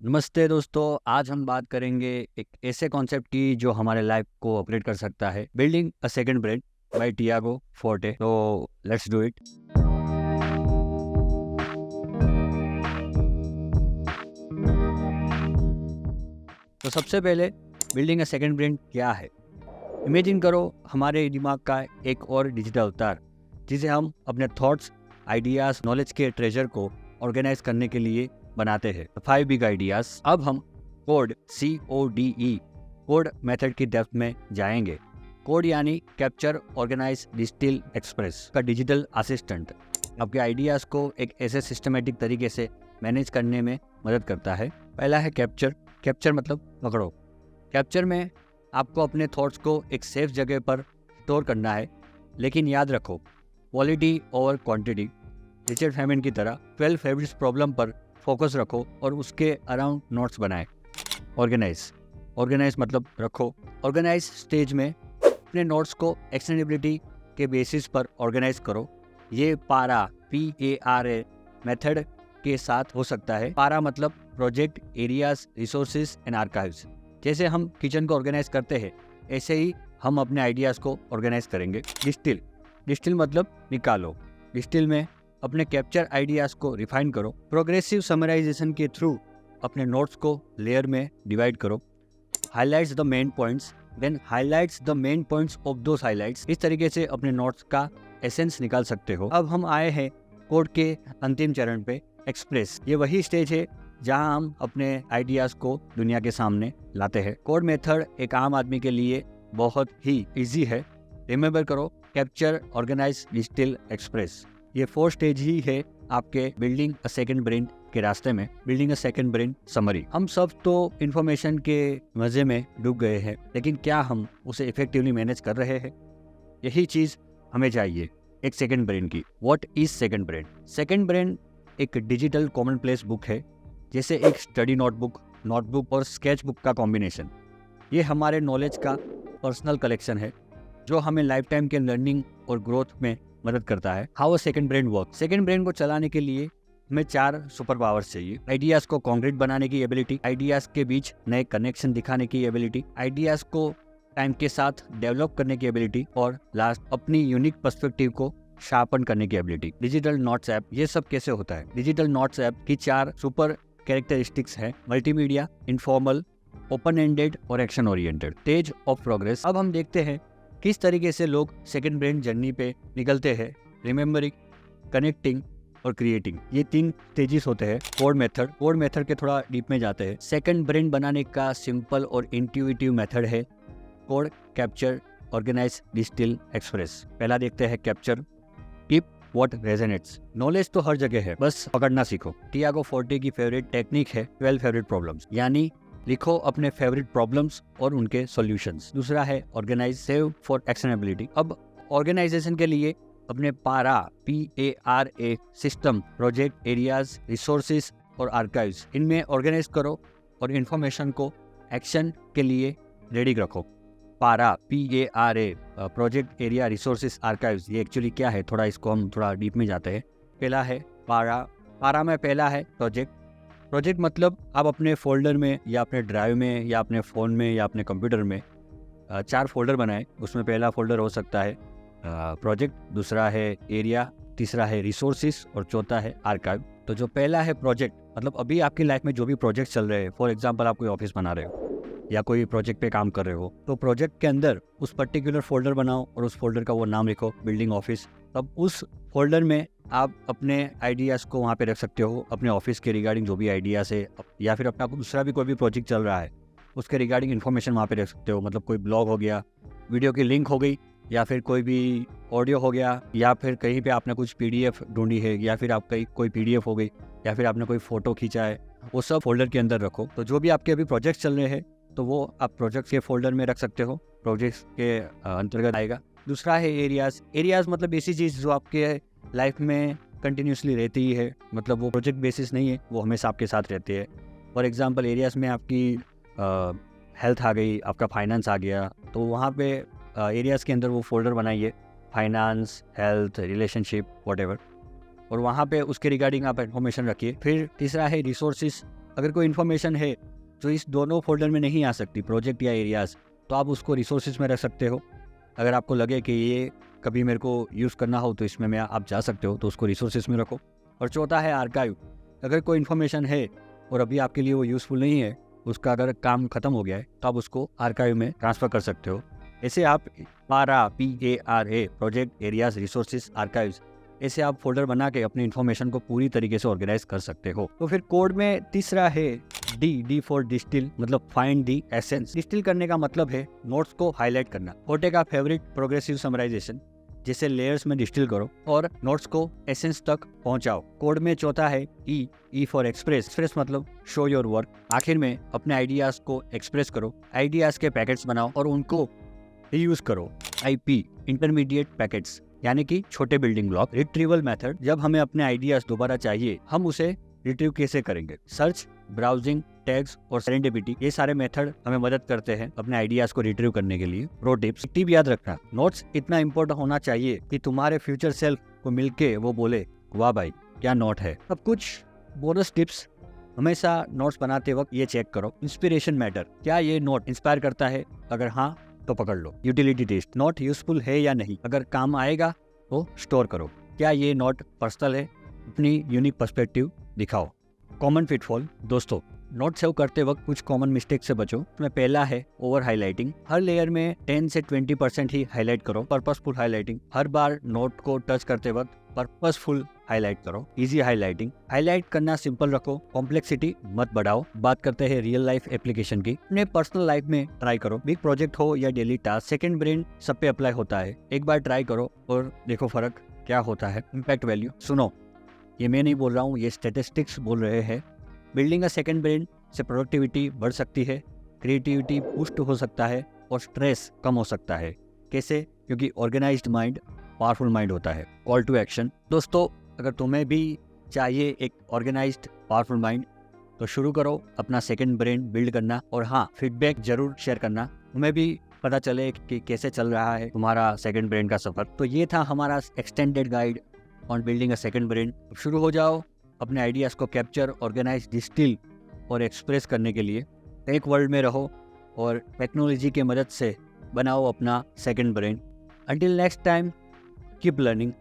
नमस्ते दोस्तों, आज हम बात करेंगे एक ऐसे कॉन्सेप्ट की जो हमारे लाइफ को अपग्रेड कर सकता है। Building a second brain bye Tiago forte. तो लेट्स डू इट। तो सबसे पहले बिल्डिंग अ सेकंड ब्रेन क्या है। इमेजिन करो हमारे दिमाग का एक और डिजिटल अवतार जिसे हम अपने थॉट्स, आइडियाज, नॉलेज के ट्रेजर को ऑर्गेनाइज करने के लिए बनाते हैं। 5 बिग आइडियाज। अब हम कोड CODE कोड मेथड की डेप्थ में जाएंगे। कोड यानी कैप्चर, ऑर्गेनाइज, डिस्टिल, एक्सप्रेस का डिजिटल असिस्टेंट आपके आइडियाज को एक ऐसे सिस्टमेटिक तरीके से मैनेज करने में मदद करता है। पहला है कैप्चर। कैप्चर मतलब पकड़ो। कैप्चर में आपको अपने थॉट्स को एक सेफ जगह पर स्टोर करना है, लेकिन याद रखो quality over quantity. Richard Feynman की तरह 12 फेवरेट्स प्रॉब्लम पर फोकस रखो और उसके अराउंड नोट्स बनाए। ऑर्गेनाइज। ऑर्गेनाइज मतलब रखो। ऑर्गेनाइज स्टेज में अपने नोट्स को एक्सटेंडेबिलिटी के बेसिस पर ऑर्गेनाइज करो। ये पारा PARA मेथड के साथ हो सकता है। पारा मतलब project, areas, resources and archives. जैसे हम किचन को ऑर्गेनाइज करते हैं, ऐसे ही हम अपने आइडियाज़ को ऑर्गेनाइज करेंगे। डिस्टिल। डिस्टिल मतलब निकालो। डिस्टिल में अपने कैप्चर आइडियाज़ को रिफाइन करो। प्रोग्रेसिव समराइजेशन के थ्रू अपने नोट्स को लेयर में डिवाइड करो। Highlights the main points, then highlights the main points of those highlights. इस तरीके से अपने नोट्स का एसेंस निकाल सकते हो। अब हम आए हैं कोड के अंतिम चरण पे, एक्सप्रेस। ये वही स्टेज है जहां हम अपने आइडियाज को दुनिया के सामने लाते हैं। कोड मेथड एक आम आदमी के लिए बहुत ही इजी है। रिमेंबर करो, कैप्चर, ऑर्गेनाइज, डिस्टिल, एक्सप्रेस। ये 4 स्टेज ही है आपके बिल्डिंग अ सेकंड ब्रेन के रास्ते में। Building a second brain summary. हम सब तो इंफॉर्मेशन के मजे में डूब गए हैं, लेकिन क्या हम उसे इफेक्टिवली मैनेज कर रहे हैं? यही चीज हमें चाहिए एक सेकंड ब्रेन की। What is second brain? Second brain एक डिजिटल कॉमन प्लेस बुक है, जैसे एक स्टडी नोटबुक और स्केच बुक का कॉम्बिनेशन। ये हमारे नॉलेज का पर्सनल कलेक्शन है जो हमें लाइफ टाइम के लर्निंग और ग्रोथ में मदद करता है। How a second brain work. Second brain को चलाने के लिए हमें 4 सुपर पावर्स चाहिए। आइडियाज को कॉन्क्रीट बनाने की एबिलिटी, आइडियाज के बीच नए कनेक्शन दिखाने की एबिलिटी, आइडियाज को टाइम के साथ डेवलप करने की एबिलिटी, और लास्ट अपनी यूनिक पर्सपेक्टिव को शार्पन करने की एबिलिटी। Digital notes app. ये सब कैसे होता है? डिजिटल नोट्स ऐप की 4 सुपर कैरेक्टरिस्टिक्स है: मल्टीमीडिया, इनफॉर्मल, ओपन एंडेड और action oriented. Stage of progress. अब हम देखते हैं किस तरीके से लोग सेकंड ब्रेन जर्नी पे निकलते हैं। रिमेम्बरिंग, कनेक्टिंग और क्रिएटिंग। ये 3 स्टेजेस होते हैं। Code method. कोड मेथड के थोड़ा डीप में जाते हैं। सेकंड ब्रेन बनाने का सिंपल और इंट्यूटिव मेथड है code, capture, organise, distil, express. पहला देखते हैं capture. Keep what resonates. Knowledge तो हर जगह है, बस पकड़ना सीखो। टियागो फोर्टे की फेवरेट टेक्निक है 12 फेवरेट प्रॉब्लम्स, यानी लिखो अपने फेवरेट प्रॉब्लम्स और उनके सॉल्यूशंस। दूसरा है ऑर्गेनाइज, सेव फॉर एक्शनेबिलिटी। अब ऑर्गेनाइजेशन के लिए अपने पारा PARA system, project, areas, resources और आर्काइव्स, इनमें ऑर्गेनाइज करो और इन्फॉर्मेशन को एक्शन के लिए रेडी रखो। पारा PARA project, area, resources, archives. ये एक्चुअली क्या है, थोड़ा इसको हम थोड़ा डीप में जाते हैं। पहला है पारा। पारा में पहला है प्रोजेक्ट। प्रोजेक्ट मतलब आप अपने फोल्डर में या अपने ड्राइव में या अपने फ़ोन में या अपने कंप्यूटर में 4 फोल्डर बनाए। उसमें पहला फोल्डर हो सकता है प्रोजेक्ट, दूसरा है एरिया, तीसरा है रिसोर्सेज और चौथा है आर्काइव। तो जो पहला है प्रोजेक्ट, मतलब अभी आपकी लाइफ में जो भी प्रोजेक्ट चल रहे हैं, फॉर एग्जांपल आप कोई ऑफिस बना रहे हो या कोई प्रोजेक्ट पे काम कर रहे हो, तो प्रोजेक्ट के अंदर उस पर्टिकुलर फोल्डर बनाओ और उस फोल्डर का वो नाम लिखो, बिल्डिंग ऑफिस। तब उस फोल्डर में आप अपने आइडियाज़ को वहाँ पे रख सकते हो, अपने ऑफिस के रिगार्डिंग जो भी आइडियाज़ है, या फिर अपना दूसरा भी कोई भी प्रोजेक्ट चल रहा है उसके रिगार्डिंग इन्फॉर्मेशन वहाँ पे रख सकते हो। मतलब कोई ब्लॉग हो गया, वीडियो की लिंक हो गई, या फिर कोई भी ऑडियो हो गया, या फिर कहीं पे आपने कुछ PDF ढूंढी है, या फिर आप कहीं कोई PDF हो गई, या फिर आपने कोई फ़ोटो खींचा है, वो सब फोल्डर के अंदर रखो। तो जो भी आपके अभी प्रोजेक्ट चल रहे हैं तो वो आप प्रोजेक्ट के फोल्डर में रख सकते हो, प्रोजेक्ट्स के अंतर्गत आएगा। दूसरा है एरियाज़। एरियाज़ मतलब ऐसी चीज़ जो आपके लाइफ में कंटिन्यूसली रहती ही है, मतलब वो प्रोजेक्ट बेसिस नहीं है, वो हमेशा आपके साथ रहते हैं। फॉर एग्जांपल एरियाज़ में आपकी हेल्थ आ गई, आपका फाइनेंस आ गया, तो वहाँ पे एरियाज़ के अंदर वो फोल्डर बनाइए, फाइनेंस, हेल्थ, रिलेशनशिप, व्हाटएवर, और वहाँ पे उसके रिगार्डिंग आप इन्फॉर्मेशन रखिए। फिर तीसरा है रिसोर्सेज। अगर कोई इन्फॉर्मेशन है जो इस दोनों फोल्डर में नहीं आ सकती, प्रोजेक्ट या एरियाज़, तो आप उसको रिसोर्सेज में रख सकते हो। अगर आपको लगे कि ये कभी मेरे को यूज़ करना हो तो इसमें आप जा सकते हो, तो उसको रिसोर्सेज में रखो। और चौथा है आर्काइव। अगर कोई इन्फॉर्मेशन है और अभी आपके लिए वो यूज़फुल नहीं है, उसका अगर काम ख़त्म हो गया है, तो आप उसको आर्काइव में ट्रांसफ़र कर सकते हो। ऐसे आप PARA project, areas, resources, archives, ऐसे आप फोल्डर बना के अपनी इन्फॉर्मेशन को पूरी तरीके से ऑर्गेनाइज कर सकते हो। तो फिर कोड में तीसरा है डी फॉर डिस्टिल, मतलब फाइंड दी एसेंस। डिस्टिल करने का मतलब है नोट्स को हाईलाइट करना। फोटे का फेवरेट प्रोग्रेसिव समराइजेशन, जिसे लेयर्स में डिस्टिल करो और नोट्स को एसेंस तक पहुंचाओ। कोड में चौथा है ई फॉर एक्सप्रेस। एक्सप्रेस मतलब शो योर वर्क। आखिर में अपने आइडियाज को एक्सप्रेस करो, आइडियाज के पैकेट्स बनाओ और उनको रीयूज करो। IP इंटरमीडिएट पैकेट्स, यानी कि छोटे बिल्डिंग ब्लॉक। रिट्रीवल मेथड, जब हमें अपने आइडियाज दोबारा चाहिए, हम उसे रिट्रीव कैसे करेंगे। सर्च, ब्राउजिंग, टैग्स और सेरेंडिपिटी, ये सारे मेथड हमें मदद करते हैं अपने आइडियाज को रिट्रीव करने के लिए। प्रो टिप्स, टिप याद रखना, नोट्स इतना इंपॉर्टेंट होना चाहिए कि तुम्हारे फ्यूचर सेल्फ को मिलके वो बोले, वाह भाई क्या नोट है। अब कुछ बोनस टिप्स, हमेशा नोट्स बनाते वक्त ये चेक करो। इंस्पिरेशन मैटर, क्या ये नोट इंस्पायर करता है? अगर हाँ तो पकड़ लो। यूटिलिटी टेस्ट, नोट यूजफुल है या नहीं, अगर काम आएगा तो स्टोर करो। क्या ये नोट पर्सनल है? अपनी यूनिक पर्सपेक्टिव दिखाओ। कॉमन पिटफॉल, दोस्तों नोट सेव करते वक्त कुछ कॉमन मिस्टेक से बचो। उसमें पहला है ओवर हाईलाइटिंग। हर लेयर में 10 से 20% ही हाईलाइट करो। पर्पसफुल हाईलाइटिंग, हर बार नोट को टच करते वक्त पर्पसफुल हाईलाइट करो। इजी हाईलाइटिंग, हाईलाइट करना सिंपल रखो, कॉम्प्लेक्सिटी मत बढ़ाओ। बात करते हैं रियल लाइफ एप्लीकेशन की। अपने पर्सनल लाइफ में ट्राई करो। बिग प्रोजेक्ट हो या डेली टास्क, सेकंड ब्रेन सब पे अप्लाई होता है। एक बार ट्राई करो और देखो फर्क क्या होता है। इम्पैक्ट वैल्यू, सुनो ये मैं नहीं बोल रहा हूँ, ये स्टैटिस्टिक्स बोल रहे हैं। बिल्डिंग अ सेकंड ब्रेन से प्रोडक्टिविटी बढ़ सकती है, क्रिएटिविटी बूस्ट हो सकता है और स्ट्रेस कम हो सकता है। कैसे? क्योंकि ऑर्गेनाइज्ड माइंड पावरफुल माइंड होता है। कॉल टू एक्शन, दोस्तों अगर तुम्हें भी चाहिए एक ऑर्गेनाइज्ड पावरफुल माइंड, तो शुरू करो अपना सेकंड ब्रेन बिल्ड करना। और हाँ, फीडबैक जरूर शेयर करना, तुम्हें भी पता चले कि कैसे चल रहा है तुम्हारा सेकंड ब्रेन का सफर। तो ये था हमारा extended guide on building a second brain. शुरू हो जाओ अपने आइडियाज को कैप्चर, ऑर्गेनाइज, डिस्टिल और एक्सप्रेस करने के लिए। एक वर्ल्ड में रहो और टेक्नोलॉजी की मदद से बनाओ अपना second brain. Until next time, keep learning.